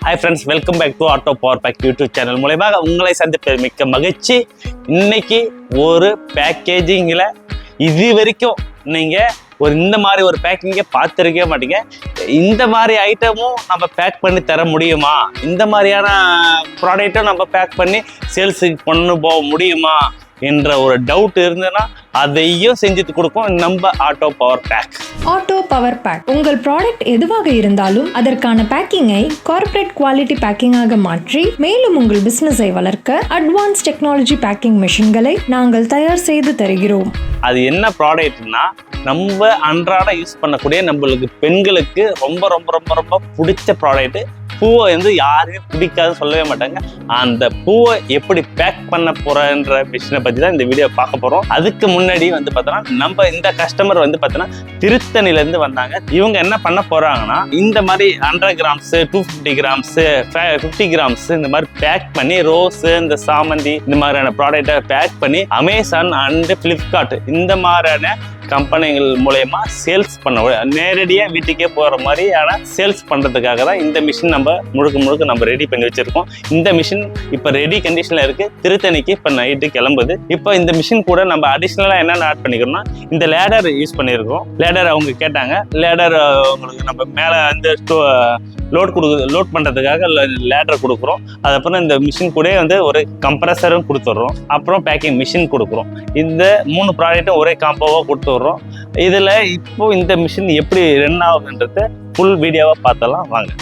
Hi friends, welcome back to Auto Power Pack YouTube channel. மூலமாக உங்களை சந்திப்பது மிக்க மகிழ்ச்சி. இன்னைக்கு ஒரு பேக்கேஜிங்கில் இது வரைக்கும் நீங்கள் இந்த மாதிரி ஒரு பேக்கிங்கை பார்த்துருக்கவே மாட்டீங்க. இந்த மாதிரி ஐட்டமும் நம்ம பேக் பண்ணி தர முடியுமா, இந்த மாதிரியான ப்ராடக்ட்டும் நம்ம பேக் பண்ணி சேல்ஸுக்கு கொண்டு போக முடியுமா என்ற ஒரு டவுட் இருந்ததுன்னா அதையும் செஞ்சுட்டு கொடுக்கும் நம்ம auto power pack. Auto power pack உங்கள் ப்ராடக்ட் எதுவாக இருந்தாலும் அதற்கான பேக்கிங்கை கார்ப்பரேட் குவாலிட்டி பேக்கிங்காக மாற்றி மேலும் உங்கள் பிசினஸை வளர்க்க அட்வான்ஸ் டெக்னாலஜி பேக்கிங் மெஷின்களை நாங்கள் தயார் செய்து தருகிறோம். அது என்ன ப்ராடக்ட்னா, நம்ம அன்றாட யூஸ் பண்ணக்கூடிய நம்மளுக்கு பெண்களுக்கு ரொம்ப ரொம்ப ரொம்ப ரொம்ப பிடிச்ச ப்ராடக்ட். பூவை யாருமே பிடிக்காதுன்னு சொல்லவே மாட்டாங்க. அந்த பூவை எப்படி பேக் பண்ண போறன்ற மிஷினை பற்றி தான் இந்த வீடியோ பார்க்க போகிறோம். அதுக்கு முன்னாடி பார்த்தோன்னா நம்ம இந்த கஸ்டமர் பார்த்தோன்னா திருத்தணிலேருந்து வந்தாங்க. இவங்க என்ன பண்ண போகிறாங்கன்னா, இந்த மாதிரி 100 கிராம்ஸு 250 கிராம்ஸு 50 கிராம்ஸ் இந்த மாதிரி பேக் பண்ணி ரோஸு, இந்த சாமந்தி, இந்த மாதிரியான ப்ராடக்டை பேக் பண்ணி அமேசான் அண்டு ஃப்ளிப்கார்ட் இந்த மாதிரியான கம்பெனிகள் மூலயமா சேல்ஸ் பண்ண, நேரடியாக வீட்டுக்கே போகிற மாதிரியான சேல்ஸ் பண்ணுறதுக்காக தான் இந்த மிஷின் நம்ம முழுக்க நம்ம ரெடி பண்ணி வச்சுருக்கோம். இந்த மிஷின் இப்போ ரெடி கண்டிஷனில் இருக்குது. திருத்தணிக்கு இப்போ நைட்டு கிளம்புது. இப்போ இந்த மிஷின் கூட நம்ம அடிஷ்னலாக என்னென்ன ஆட் பண்ணிக்கிறோம்னா, இந்த லேடர் யூஸ் பண்ணியிருக்கோம். லேடர் அவங்க கேட்டாங்க. லேடர் உங்களுக்கு நம்ம மேலே லோட் பண்ணுறதுக்காக லேடர் கொடுக்குறோம். அதுக்கப்புறம் இந்த மிஷின் கூட ஒரு கம்ப்ரஸரும் கொடுத்துட்றோம். அப்புறம் பேக்கிங் மிஷின் கொடுக்குறோம். இந்த 3 ப்ராடக்ட்டும் ஒரே காம்போவாக கொடுத்துட்றோம். இதில் இப்போ இந்த மிஷின் எப்படி ரன் ஆகுதுன்றத ஃபுல் வீடியோவாக பார்த்தலாம் வாங்க.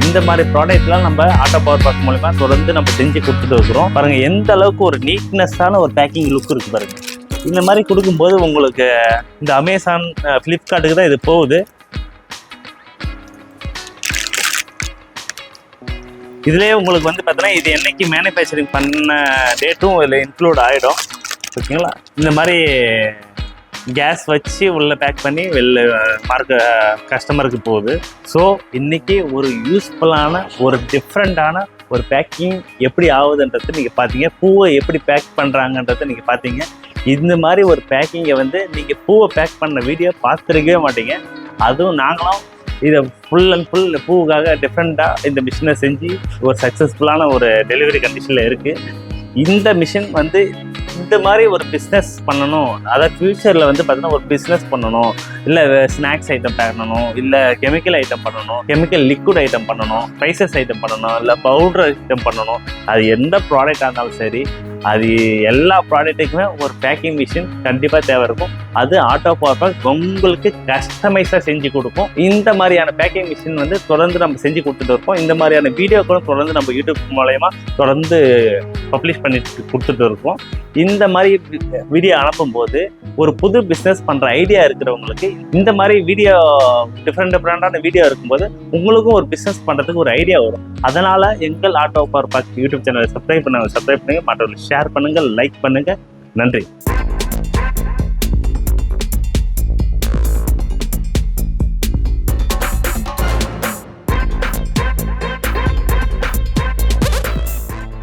இந்த மாதிரி ப்ராடக்ட்லாம் நம்ம ஆட்டோ பவர் பேக் மூலமா தொடர்ந்து நம்ம செஞ்சு கொடுத்துட்டு இருக்கிறோம். பாருங்க எந்த அளவுக்கு ஒரு நீட்னஸான ஒரு பேக்கிங் லுக் இருக்கு பாருங்க. இந்த மாதிரி கொடுக்கும்போது உங்களுக்கு இந்த அமேசான் ஃப்ளிப்கார்ட்டுக்கு தான் இது போகுது. இதுலேயே உங்களுக்கு பார்த்தீங்கன்னா இது என்னைக்கு மேனுஃபேக்சரிங் பண்ண டேட்டும் இதில் இன்க்ளூட் ஆகிடும். ஓகேங்களா? இந்த மாதிரி கேஸ் வச்சு உள்ள பேக் பண்ணி கஸ்டமருக்கு போகுது. ஸோ இன்னைக்கு ஒரு யூஸ்ஃபுல்லான ஒரு டிஃப்ரெண்ட்டான ஒரு பேக்கிங் எப்படி ஆகுதுன்றது நீங்கள் பார்த்தீங்க. பூவை எப்படி பேக் பண்ணுறாங்கன்றதை நீங்கள் பார்த்தீங்க. இந்த மாதிரி ஒரு பேக்கிங்கை நீங்கள் பூவை பேக் பண்ண வீடியோ பார்த்துருக்கவே மாட்டீங்க. அதுவும் நாங்களும் இதை ஃபுல் அண்ட் ஃபுல் பூவுக்காக டிஃப்ரெண்ட்டாக இந்த மிஷினை செஞ்சு ஒரு சக்ஸஸ்ஃபுல்லான ஒரு டெலிவரி கண்டிஷனில் இருக்குது. இந்த மிஷின் இந்த மாதிரி ஒரு பிஸ்னஸ் பண்ணணும், அதாவது ஃப்யூச்சரில் பார்த்தீங்கன்னா ஒரு பிஸ்னஸ் பண்ணணும், இல்லை ஸ்நாக்ஸ் ஐட்டம் பண்ணணும், இல்லை கெமிக்கல் ஐட்டம் பண்ணணும், கெமிக்கல் லிக்விட் ஐட்டம் பண்ணணும், ஸ்பைசஸ் ஐட்டம் பண்ணணும், இல்லை பவுடர் ஐட்டம் பண்ணணும், அது எந்த ப்ராடக்டாக இருந்தாலும் சரி, அது எல்லா ப்ராடக்ட்டுக்குமே ஒரு பேக்கிங் மிஷின் கண்டிப்பாக தேவை இருக்கும். அது ஆட்டோ பவர் பேக் உங்களுக்கு கஸ்டமைஸாக செஞ்சு கொடுக்கும். இந்த மாதிரியான பேக்கிங் மிஷின் தொடர்ந்து நம்ம செஞ்சு கொடுத்துட்டு இருக்கோம். இந்த மாதிரியான வீடியோக்களும் தொடர்ந்து நம்ம யூடியூப் மூலயமா தொடர்ந்து பப்ளிஷ் பண்ணிட்டு கொடுத்துட்டு இருக்கோம். இந்த மாதிரி வீடியோ அனுப்பும்போது ஒரு புது பிஸ்னஸ் பண்ணுற ஐடியா இருக்கிறவங்களுக்கு இந்த மாதிரி வீடியோ டிஃப்ரெண்டான வீடியோ இருக்கும்போது உங்களுக்கும் ஒரு பிஸ்னஸ் பண்ணுறதுக்கு ஒரு ஐடியா வரும். அதனால் எங்கள் ஆட்டோ பவர் பேக் யூடியூப் சேனலை சப்ஸ்கிரைப் பண்ணுங்க, மற்றவர்களுக்கு ஷேர் பண்ணுங்கள், லைக் பண்ணுங்கள். நன்றி.